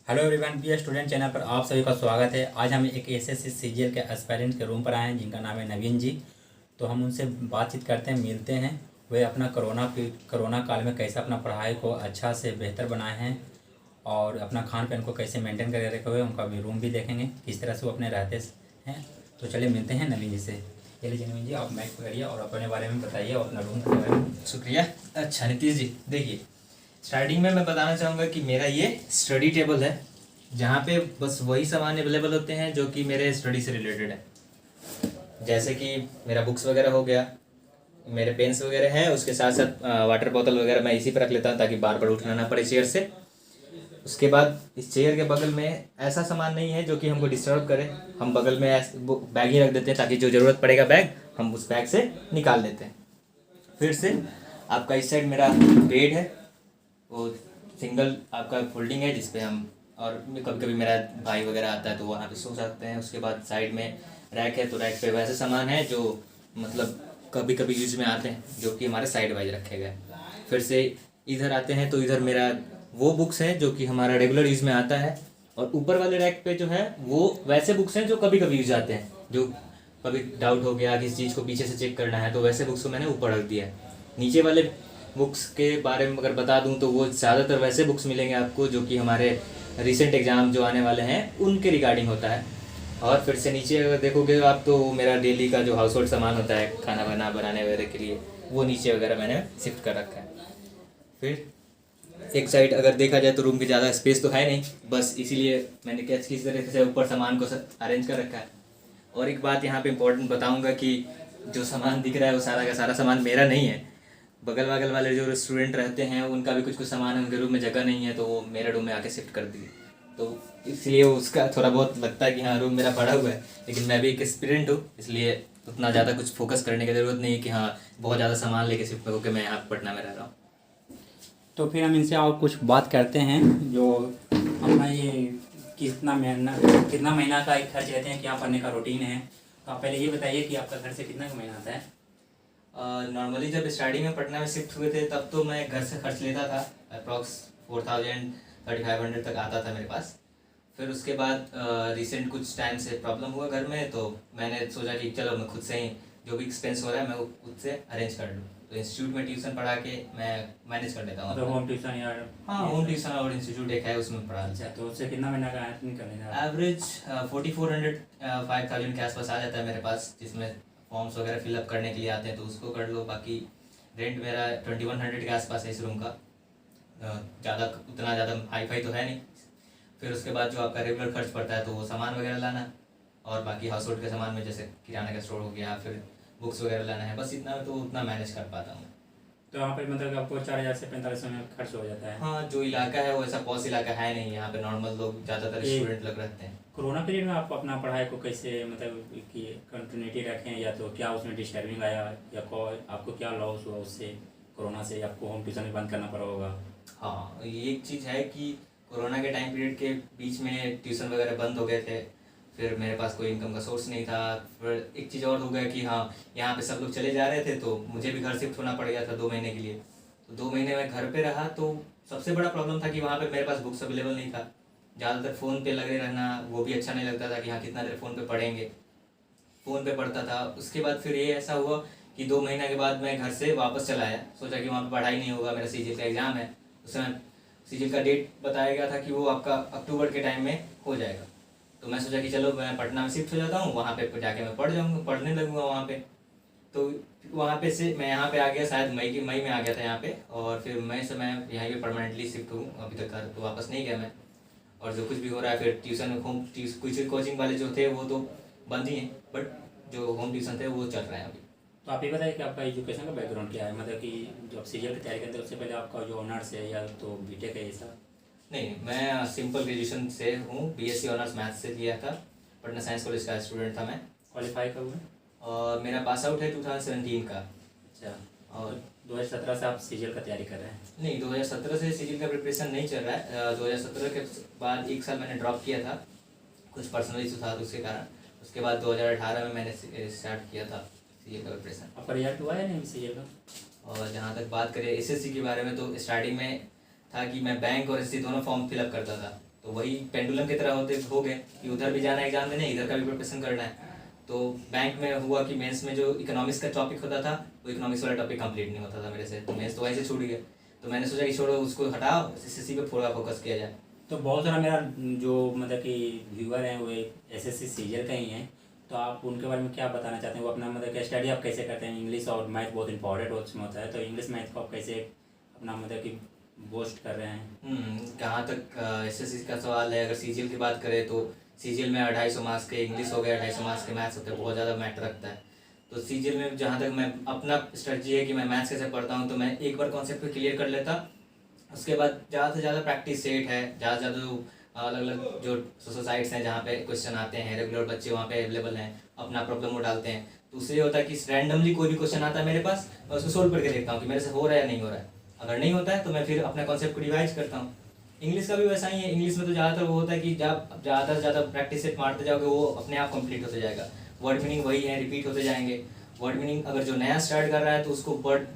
Hello everyone, B student channel पर आप सभी का स्वागत है। आज हम एक एसएससी सीजीएल के एस्पायरेंट के रूम पर आए हैं जिनका नाम है नवीन जी। तो हम उनसे बातचीत करते हैं, मिलते हैं। वे अपना कोरोना काल में कैसे अपना पढ़ाई को अच्छा से बेहतर बनाए हैं और अपना खान पान को कैसे मेंटेन करके रखे हुए, उनका भी रूम भी देखेंगे किस तरह से वो अपने रहते हैं। तो चलिए मिलते हैं नवीन जी से। ये लीजिए नवीन जी, आप माइक पकड़िए और अपने बारे में बताइए और अपना रूम के बारे में। शुक्रिया। अच्छा नीतीश जी, देखिए स्टार्टिंग में मैं बताना चाहूँगा कि मेरा ये स्टडी टेबल है जहाँ पे बस वही सामान अवेलेबल होते हैं जो कि मेरे स्टडी से रिलेटेड है। जैसे कि मेरा बुक्स वगैरह हो गया, मेरे पेन्स वगैरह हैं, उसके साथ साथ वाटर बोतल वगैरह मैं इसी पर रख लेता हूँ ताकि बार बार उठना ना पड़े चेयर से। उसके बाद इस चेयर के बगल में ऐसा सामान नहीं है जो कि हमको डिस्टर्ब करे। हम बगल में बैग ही रख देते हैं ताकि जो ज़रूरत पड़ेगा बैग हम उस बैग से निकाल लेते हैं। फिर से आपका इस साइड मेरा बेड है, वो सिंगल आपका फोल्डिंग है जिसपे हम, और कभी कभी मेरा भाई वगैरह आता है तो वहाँ पे सो सकते हैं। उसके बाद साइड में रैक है, तो रैक पे वैसे सामान है जो मतलब कभी कभी यूज में आते हैं जो कि हमारे साइड वाइज रखे गए। फिर से इधर आते हैं तो इधर मेरा वो बुक्स है जो कि हमारा रेगुलर यूज में आता है, और ऊपर वाले रैक पे जो है वो वैसे बुक्स हैं जो कभी कभी यूज आते हैं, जो कभी डाउट हो गया किसी चीज़ को पीछे से चेक करना है तो वैसे बुक्स को मैंने ऊपर रख दिया है। नीचे वाले बुक्स के बारे में अगर बता दूं तो वो ज़्यादातर वैसे बुक्स मिलेंगे आपको जो कि हमारे रिसेंट एग्ज़ाम जो आने वाले हैं उनके रिगार्डिंग होता है। और फिर से नीचे अगर देखोगे आप तो मेरा डेली का जो हाउस होल्ड सामान होता है खाना बनाने वगैरह के लिए, वो नीचे वगैरह मैंने शिफ्ट कर रखा है। फिर एक साइड अगर देखा जाए तो रूम की ज़्यादा स्पेस तो है नहीं, बस इसीलिए मैंने कैसे किस तरह से ऊपर सामान को अरेंज कर रखा है। और एक बात यहाँ पे इम्पोर्टेंट बताऊँगा कि जो सामान दिख रहा है वो सारा का सारा सामान मेरा नहीं है। बगल बगल वाले जो स्टूडेंट रहते हैं उनका भी कुछ कुछ सामान है, उनके रूम में जगह नहीं है तो वो मेरे रूम में आके शिफ्ट कर दिए। तो इसलिए उसका थोड़ा बहुत लगता है कि हाँ रूम मेरा पड़ा हुआ है, लेकिन मैं भी एक स्टूडेंट हूँ इसलिए उतना ज़्यादा कुछ फोकस करने की ज़रूरत नहीं है कि हाँ बहुत ज़्यादा सामान लेके शिफ्ट होकर मैं यहाँ पटना में रह रहा हूँ। तो फिर हम इनसे और कुछ बात करते हैं जो अपना ये कितना महीना का एक खर्च रहते हैं, क्या पढ़ने का रूटीन है। तो आप पहले ये बताइए कि आपका घर से कितना का महीना आता है। नॉर्मली जब स्टार्टिंग में पटना में शिफ्ट हुए थे तब तो मैं घर से खर्च लेता था, अप्रॉक्स 4000 3500 तक आता था मेरे पास। फिर उसके बाद रिसेंट कुछ टाइम से प्रॉब्लम हुआ घर में, तो मैंने सोचा कि चलो मैं खुद से ही जो भी एक्सपेंस हो रहा है मैं वो खुद से अरेंज कर लूँ। तो इंस्टीट्यूट में ट्यूशन पढ़ा के मैं मैनेज कर लेता हूँ। मतलब होम ट्यूशन या हाँ, होम ट्यूशन और इंस्टीट्यूट एक है उसमें पढ़ा। अच्छा, तो उससे कितना महीना का निकल रहा है। एवरेज 4400 5000 के आसपास आ जाता है मेरे पास, जिसमें फॉर्म्स वगैरह फिलअप करने के लिए आते हैं तो उसको कर लो। बाकी रेंट मेरा 2100 के आसपास है इस रूम का, ज़्यादा उतना ज़्यादा हाई फाई तो है नहीं। फिर उसके बाद जो आपका रेगुलर खर्च पड़ता है तो वो सामान वगैरह लाना, और बाकी हाउस होल्ड के सामान में जैसे किराना का स्टोर हो गया, फिर बुक्स वगैरह लाना है, बस इतना तो उतना मैनेज कर पाता हूँ। तो यहाँ पर मतलब आपको 4000 से 4500 में खर्च हो जाता है। हाँ, जो इलाका है वो ऐसा पॉस इलाका है नहीं, यहाँ पे नॉर्मल लोग ज़्यादातर स्टूडेंट लग रहते हैं। कोरोना पीरियड में आप अपना पढ़ाई को कैसे मतलब कि कंटिन्यूटी रखें, या तो क्या उसमें डिस्टर्बिंग आया या आपको क्या लॉस हुआ उससे, कोरोना से आपको होम ट्यूशन बंद करना पड़ा होगा। हाँ, ये एक चीज़ है कि कोरोना के टाइम पीरियड के बीच में ट्यूशन वगैरह बंद हो गए थे, फिर मेरे पास कोई इनकम का सोर्स नहीं था। फिर एक चीज़ और हो गया कि हाँ यहाँ पे सब लोग चले जा रहे थे तो मुझे भी घर शिफ्ट होना पड़ गया था 2 महीने के लिए। तो 2 महीने मैं घर पे रहा तो सबसे बड़ा प्रॉब्लम था कि वहाँ पे मेरे पास बुक्स अवेलेबल नहीं था। ज़्यादातर फ़ोन पे लगे रहना वो भी अच्छा नहीं लगता था कि हाँ कितना देर फ़ोन पे पढ़ेंगे, फ़ोन पे पढ़ता था। उसके बाद फिर ये ऐसा हुआ कि 2 महीने के बाद मैं घर से वापस चला आया, सोचा कि वहाँ पे पढ़ाई नहीं होगा, मेरा सीजीएल का एग्ज़ाम है। उस समय सीजीएल का डेट बताया गया था कि वो आपका अक्टूबर के टाइम में हो जाएगा। तो मैं सोचा कि चलो मैं पटना में शिफ्ट हो जाता हूँ, वहाँ पे जाके मैं पढ़ने लगूँगा वहाँ पे। तो वहाँ पे से मैं यहाँ पे आ गया, शायद मई में आ गया था यहाँ पे, और फिर मई से मैं यहाँ पे परमानेंटली शिफ्ट हूँ। अभी तक घर तो वापस नहीं गया मैं। और जो कुछ भी हो रहा है फिर ट्यूशन कुछ कोचिंग वाले जो थे वो तो बंद ही हैं, बट जो होम ट्यूशन थे वो चल रहे हैं अभी। तो आप ये बताइए कि आपका एजुकेशन का बैकग्राउंड क्या है, मतलब कि जब सीजीएल की तैयारी करते हैं उससे पहले आपका जो ऑनर्स है या तो बीटेक है ऐसा। नहीं, मैं सिंपल ग्रेजुएशन से हूँ, बीएससी ऑनर्स मैथ्स से किया था, पटना साइंस कॉलेज का स्टूडेंट था मैं। क्वालिफाई कब हुए। और मेरा पास आउट है 2017 का। अच्छा, और 2017 से आप सीजीएल का तैयारी कर रहे हैं। नहीं, 2017 से सीजीएल का प्रिपरेशन नहीं चल रहा है। 2017 के बाद 1 साल मैंने ड्रॉप किया था, कुछ पर्सनल इशू था तो उसके कारण। उसके बाद 2018 में मैंने स्टार्ट किया था सीजीएल का प्रिपरेशन। आपका रिजल्ट हुआ है नहीं सीजीएल का। और जहाँ तक बात करें एसएससी के बारे में तो स्टार्टिंग में था कि मैं बैंक और एसएससी दोनों फॉर्म फिलअप करता था, तो वही पेंडुलम की तरह होते हो गए कि उधर भी जाना है एग्जाम देने, इधर का भी प्रिपरेशन करना है। तो बैंक में हुआ कि मेंस में जो इकोनॉमिक्स का टॉपिक होता था वो इकोनॉमिक्स वाला टॉपिक कंप्लीट नहीं होता था मेरे से, तो मेंस तो वैसे छूट गया। तो मैंने सोचा कि छोड़ो उसको हटाओ, सीसीसी पे थोड़ा फोकस किया जाए। तो बहुत सारा मेरा जो मतलब कि व्यूअर हैं वो एसएससी सीजीएल का ही हैं, तो आप उनके बारे में क्या बताना चाहते हैं? वो अपना मतलब कि स्टडी आप कैसे करते हैं? इंग्लिश और मैथ बहुत इंपॉर्टेंट होता है, तो इंग्लिश मैथ को आप कैसे अपना मतलब कि बूस्ट कर रहे हैं? जहाँ तक एसएससी का सवाल है, अगर सीजीएल की बात करें तो सीजीएल में 250 मार्क्स के इंग्लिश हो गया, 250 मार्क्स के मैथ्स होते हैं, बहुत ज़्यादा मैटर रखता है। तो सीजीएल में जहाँ तक मैं अपना स्ट्रेटजी है कि मैं मैथ्स कैसे पढ़ता हूँ, तो मैं एक बार कॉन्सेप्ट को क्लियर कर लेता, उसके बाद ज़्यादा से ज़्यादा प्रैक्टिस सेट है, ज़्यादा से ज़्यादा जो अलग अलग जो सोसाइट्स हैं जहाँ पे क्वेश्चन आते हैं, रेगुलर बच्चे वहाँ पे अवेलेबल हैं, अपना प्रॉब्लम वो डालते हैं। तो उससे ये होता है कि रैंडमली कोई भी क्वेश्चन आता है मेरे पास, मैं उसको सोल्व करके देखता हूँ कि मेरे से हो रहा है या नहीं हो रहा है। अगर नहीं होता है तो मैं फिर अपना कॉन्सेप्ट को रिवाइज करता हूँ। इंग्लिश का भी वैसा ही है। इंग्लिश में तो ज़्यादातर वो होता है कि जब ज़्यादा से ज़्यादा प्रैक्टिस सेट मारते जाओगे वो अपने आप कंप्लीट होते जाएगा। वर्ड मीनिंग वही है, रिपीट होते जाएंगे। वर्ड मीनिंग अगर जो नया स्टार्ट कर रहा है तो उसको वर्ड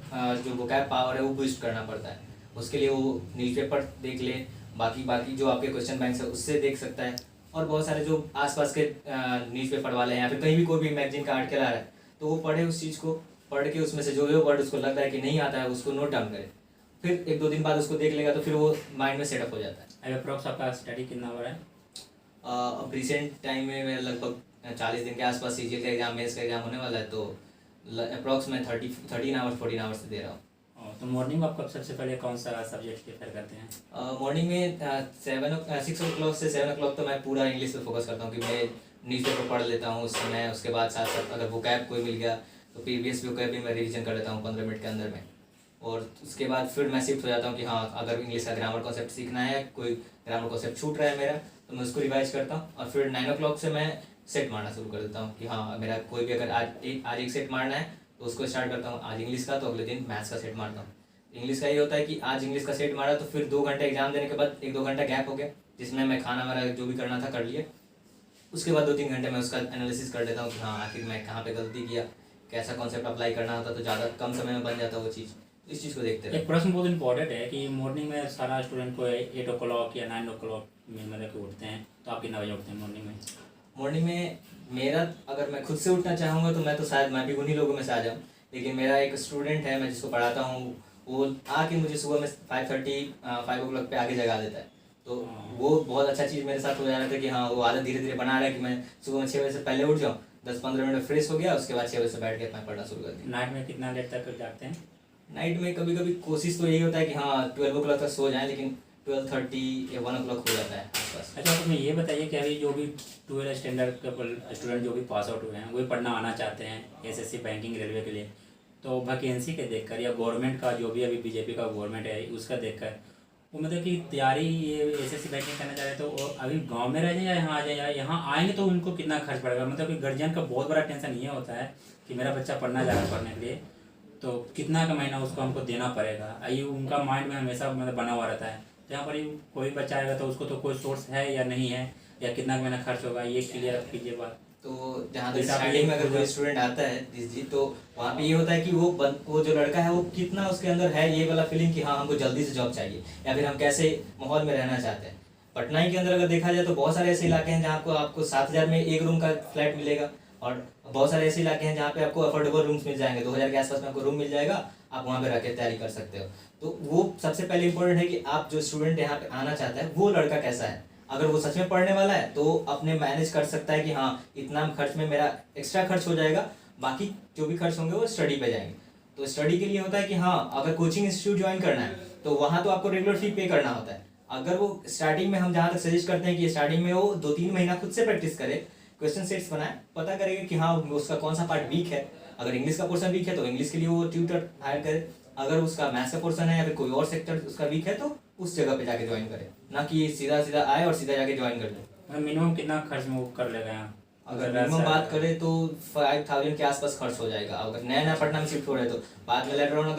जो वोकैब पावर है वो बूस्ट करना पड़ता है। उसके लिए वो न्यूज़पेपर देख ले, बाकी बाकी जो आपके क्वेश्चन बैंक है उससे देख सकता है, और बहुत सारे जो आसपास के न्यूज़पेपर वाले हैं या फिर कहीं भी कोई भी मैगजीन का आर्टिकल आ रहा है तो वो पढ़े, उस चीज़ को पढ़ के उसमें से जो जो वर्ड उसको लग रहा है कि नहीं आता है उसको नोट डाउन करे, फिर 1-2 दिन बाद उसको देख लेगा तो फिर वो माइंड में सेटअप हो जाता है। अभी अप्रॉक्स आपका स्टडी कितना हो रहा है? अब रिसेंट टाइम में मेरा लगभग 40 दिन के आसपास सीजीएल का एग्जाम, मेंस का एग्जाम होने वाला है, तो अप्रॉक्स मैं 13 आवर्स 14 आवर्स से दे रहा हूँ। तो मॉर्निंग में आप कब सबसे पहले कौन सा सब्जेक्ट प्रेफर करते हैं? मॉर्निंग में 6 o'clock से 7 o'clock तो मैं पूरा इंग्लिश पे फोकस करता हूँ कि मैं न्यूज़पेपर पढ़ लेता हूँ उस समय। उसके बाद साथ साथ अगर वोकैब कोई मिल गया तो प्रीवियस वोकैब भी मैं रिवीजन कर लेता हूँ 15 मिनट के अंदर में। और उसके बाद फिर मैं शिफ्ट हो जाता हूँ कि हाँ अगर इंग्लिश का ग्रामर कॉन्सेप्ट सीखना है, कोई ग्रामर कॉन्सेप्ट छूट रहा है मेरा, तो मैं उसको रिवाइज करता हूँ। और फिर 9 o'clock से मैं सेट मारना शुरू कर देता हूँ कि हाँ मेरा कोई भी अगर आज एक सेट मारना है तो उसको स्टार्ट करता हूँ आज इंग्लिश का, तो अगले दिन मैथ्स का सेट मारता हूँ। इंग्लिश का ये होता है कि आज इंग्लिश का सेट मारा तो फिर 2 घंटे एग्जाम देने के बाद 1-2 घंटा गैप हो गया जिसमें मैं खाना वाना जो भी करना था कर लिया। उसके बाद 2-3 घंटे मैं उसका एनालिसिस कर लेता हूँ कि हाँ आखिर मैं कहाँ पे गलती किया, कैसा कॉन्सेप्ट अप्लाई करना होता, तो ज़्यादा कम समय में बन जाता वो चीज़। इस चीज़ को देखते रहे। एक प्रश्न बहुत इंपॉर्टेंट है कि मॉर्निंग में सारा स्टूडेंट को 8 o'clock या 9 o'clock में मतलब कि उठते हैं, तो आप कितना बजे उठते हैं मॉर्निंग में? मॉर्निंग में मेरा अगर मैं खुद से उठना चाहूँगा तो मैं तो शायद मैं भी उन्हीं लोगों में से आ जाऊँ, लेकिन मेरा एक स्टूडेंट है मैं जिसको पढ़ाता हूँ, वो आके मुझे सुबह में 5 o'clock पे आके जगा देता है। तो वो बहुत अच्छा चीज़ मेरे साथ हो जा रहा था कि हाँ वो आदत धीरे धीरे बना रहा है कि मैं सुबह में 6 बजे से पहले उठ जाऊँ, 10-15 मिनट फ्रेश हो गया, उसके बाद 6 बजे से बैठ के अपना पढ़ना शुरू कर दिया। नाइट में कितना लेट तक जागते हैं? नाइट में कभी कभी कोशिश तो यही होता है कि हाँ 12 o'clock तक सो जाएं, लेकिन 12:30 या 1 o'clock हो जाता है आसपास। अच्छा, तो मैं ये बताइए कि अभी जो भी 12 स्टैंडर्ड के स्टूडेंट जो भी पास आउट हुए हैं वही पढ़ना आना चाहते हैं एसएससी बैंकिंग रेलवे के लिए, तो वैकेंसी के देखकर या गवर्नमेंट का जो भी अभी बीजेपी का गवर्नमेंट है उसका देखकर वो मतलब कि तैयारी ये एसएससी बैंकिंग करना चाह रहे तो वो अभी गांव में रह जाए या यहाँ आ जाए, या यहाँ आएंगे तो उनको कितना खर्च पड़ेगा? मतलब कि गार्जियन का बहुत बड़ा टेंशन ये होता है कि मेरा बच्चा पढ़ना जा रहा है पढ़ने के लिए, तो कितना का महीना उसको हमको देना पड़ेगा, ये उनका माइंड में हमेशा मतलब बना हुआ रहता है। तो यहाँ पर ही कोई बच्चा आएगा तो उसको तो कोई सोर्स है या नहीं है, या कितना का महीना खर्च होगा, ये क्लियर कीजिए बात। तो जहाँ तक स्टार्टिंग में अगर कोई स्टूडेंट आता है जी, तो वहाँ पे ये होता है कि वो जो लड़का है वो कितना उसके अंदर है ये वाला फीलिंग कि हाँ हमको जल्दी से जॉब चाहिए, या फिर हम कैसे माहौल में रहना चाहते हैं। पटना ही के अंदर अगर देखा जाए तो बहुत सारे ऐसे इलाके हैं जहाँ आपको 7,000 में 1 रूम का फ्लैट मिलेगा, और बहुत सारे ऐसे इलाके हैं जहाँ पे आपको अफोर्डेबल रूम्स मिल जाएंगे, 2,000 के आसपास में आपको रूम मिल जाएगा, आप वहाँ पे रह के तैयारी कर सकते हो। तो वो सबसे पहले इंपॉर्टेंट है कि आप जो स्टूडेंट यहाँ पे आना चाहता है वो लड़का कैसा है। अगर वो सच में पढ़ने वाला है तो अपने मैनेज कर सकता है कि हाँ इतना खर्च में मेरा एक्स्ट्रा खर्च हो जाएगा, बाकी जो भी खर्च होंगे वो स्टडी पे जाएंगे। तो स्टडी के लिए होता है कि हाँ अगर कोचिंग इंस्टीट्यूट ज्वाइन करना है तो वहाँ तो आपको रेगुलर फी पे करना होता है। अगर वो स्टार्टिंग में हम जहाँ तक सजेस्ट करते हैं कि स्टार्टिंग में वो 2-3 महीना खुद से प्रैक्टिस करे, क्वेश्चन सेट्स बनाए, पता करेगा कि हाँ उसका कौन सा पार्ट वीक है। अगर इंग्लिश का पोर्शन वीक है तो इंग्लिश के लिए वो ट्यूटर हायर करे, अगर उसका मैथ्स का पोर्शन है या फिर कोई और सेक्टर उसका वीक है तो उस जगह पे जाके ज्वाइन करे, ना कि सीधा सीधा आए और सीधा जाके ज्वाइन कर ले। मिनिमम कितना खर्च में वो कर लेगा यहाँ? अगर मिनिमम बात करें तो 5,000 के आसपास खर्च हो जाएगा। अगर नया नया पटना में शिफ्ट हो रहे तो बाद में लेटर ऑन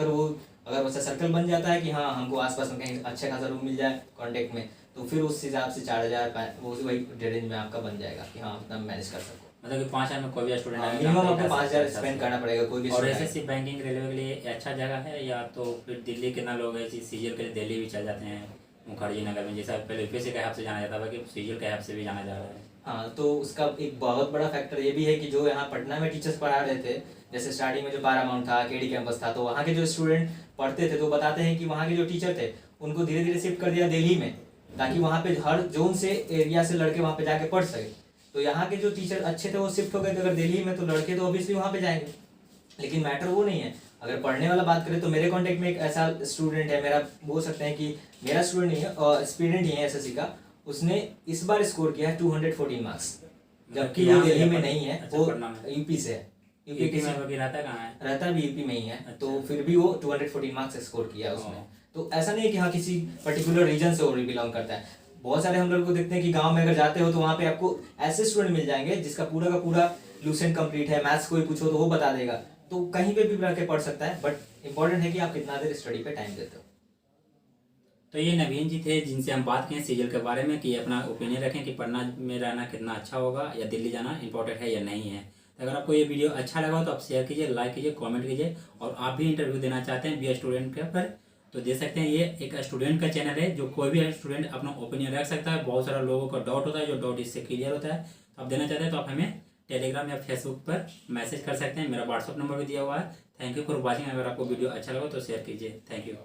अगर वैसा सर्कल बन जाता है कि हाँ हमको आसपास में कहीं अच्छा खासा रूम मिल जाए कॉन्टेक्ट में, तो फिर उस हिसाब से 4,000 वो वही रेंज में आपका बन जाएगा कि हाँ उतना मैनेज कर सको। मतलब कि 5,000 में कोई भी स्टूडेंट मिनिमम आपको 5,000 स्पेंड करना पड़ेगा कोई भी। और एसएससी बैंकिंग रेलवे के लिए अच्छा जगह है, या तो फिर दिल्ली के ना लोग हैं सीजीएल के लिए दिल्ली भी चल जाते हैं, मुखर्जी नगर में, जैसा पहले यूपीएससी के हिसाब से जाना जाता था कि सीजीएल के हिसाब से भी जाना जा रहा है। हाँ, तो उसका एक बहुत बड़ा फैक्टर ये भी है कि जो यहाँ पटना में टीचर्स पढ़ा रहे थे, जैसे स्टार्टिंग में जो पारामाउंट था, केडी कैंपस था, तो वहाँ के जो स्टूडेंट पढ़ते थे तो बताते हैं कि वहाँ के जो टीचर थे उनको धीरे धीरे शिफ्ट कर दिया दिल्ली में, ताकि वहाँ पे हर जोन से एरिया से लड़के वहाँ पे जाके पढ़ सके। तो यहाँ के जो टीचर अच्छे थे वो शिफ्ट हो गए थे अगर दिल्ली में, तो लड़के तो ऑब्वियसली वहाँ पे जाएंगे। लेकिन मैटर वो नहीं है। अगर पढ़ने वाला बात करें तो मेरे कांटेक्ट में एक ऐसा स्टूडेंट है, मेरा बोल सकते हैं कि मेरा स्टूडेंट नहीं है, स्टूडेंट ही है एसएससी का। उसने इस बार स्कोर किया है 214 मार्क्स, जबकि वो दिल्ली में नहीं है, वो यूपी से है। यूपी यूपी में वही रहता कहाँ है? रहता भी यूपी में ही है। तो फिर भी वो 214 मार्क्स स्कोर किया उसने। तो ऐसा नहीं है कि हाँ किसी पर्टिकुलर रीजन से वो बिलोंग करता है। बहुत सारे हम लोग को देखते हैं कि गांव में अगर जाते हो तो वहाँ पे आपको ऐसे स्टूडेंट मिल जाएंगे जिसका पूरा का पूरा लूसेंट कंप्लीट है, मैथ्स कोई पूछो तो वो बता देगा, तो कहीं पे भी रह के पढ़ सकता है। बट इंपॉर्टेंट है कि आप कितना देर स्टडी पे टाइम देते हो। तो ये नवीन जी थे जिनसे हम बात किए सीजीएल के बारे में कि अपना ओपिनियन रखें कि पटना में रहना कितना अच्छा होगा या दिल्ली जाना इंपॉर्टेंट है या नहीं है। तो अगर आपको ये वीडियो अच्छा लगा हो तो आप शेयर कीजिए, लाइक कीजिए, कमेंट कीजिए। और आप भी इंटरव्यू देना चाहते हैं बी स्टूडेंट के पर तो दे सकते हैं। ये एक स्टूडेंट का चैनल है जो कोई भी स्टूडेंट अपना ओपिनियन रख सकता है। बहुत सारा लोगों का डाउट होता है, जो डाउट इससे क्लियर होता है। तो आप देना चाहते हैं तो आप हमें टेलीग्राम या फेसबुक पर मैसेज कर सकते हैं। मेरा व्हाट्सअप नंबर भी दिया हुआ है। Thank you for watching. अगर आपको वीडियो अच्छा लगा तो शेयर कीजिए। Thank you.